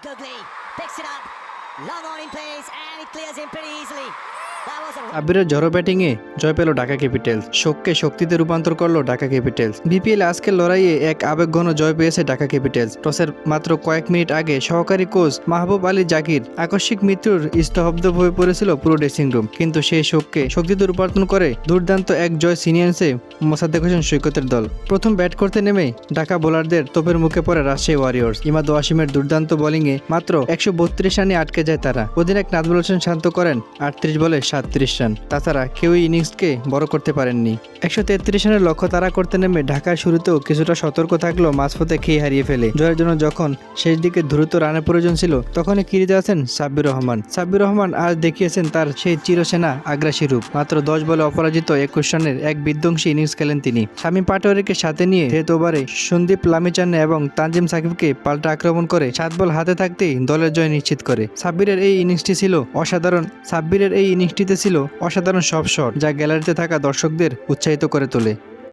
Goodley picks it up. Long on in place and it clears him pretty easily. That was a আবিরের ঝড়ো ব্যাটিংয়ে জয় পেল Dhaka Capitals, শোককে শক্তিতে রূপান্তর করলো ঢাকা ক্যাপিটালস। বিপিএল আজকের লড়াইয়ে এক আবেগঘন জয় পেয়েছে ঢাকা ক্যাপিটালস। টসের মাত্র কয়েক মিনিট আগে সহকারী কোচ মাহবুব আলী জাকির আকস্মিক মৃত্যুর স্তব্ধ হয়ে পড়েছিল পুরো ড্রেসিং রুম, কিন্তু সেই শোককে শক্তিতে রূপান্তর করে দুর্দান্ত এক জয় সিনিয়ন্সে মোসাদ্দেক হোসেন সৈকতের দল। প্রথম ব্যাট করতে নেমে ঢাকা বোলারদের তোপের মুখে পড়ে রাজশাহী ওয়ারিয়র্স। ইমাদ ওয়াসিমের দুর্দান্ত বোলিংয়ে মাত্র 132 রানে আটকে যায় তারা। অধিনায়ক নাজমুল হোসেন শান্ত করেন 38 বলে 37 রান। তাছাড়া কেউই ইনিংসকে বড় করতে পারেননি। 133 রানের লক্ষ্য তারা করতে নেমে ঢাকার শুরুতেও কিছুটা সতর্ক থাকলেও মাঝপথে খেয়ে হারিয়ে ফেলে। জয়ের জন্য যখন শেষ দিকে দ্রুত রানের প্রয়োজন ছিল, তখনই কিরিতে আছেন সাব্বির রহমান। সাব্বির রহমান আজ দেখিয়েছেন তার সেই চিরসেনা আগ্রাসী রূপ। মাত্র 10 বলে অপরাজিত 21 রানের এক বিধ্বংসী ইনিংস খেলেন তিনি। শামীম পাটোয়ারিকে সাথে নিয়ে ডেথ ওভারে সন্দীপ লামিচান্নে এবং তানজিম সাকিবকে পাল্টা আক্রমণ করে 7 বল হাতে থাকতেই দলের জয় নিশ্চিত করে। সাব্বিরের এই ইনিংসটিতে ছিল অসাধারণ সব শট, যা গ্যালারিতে থাকা দর্শকদের উৎসাহিত করে তোলে।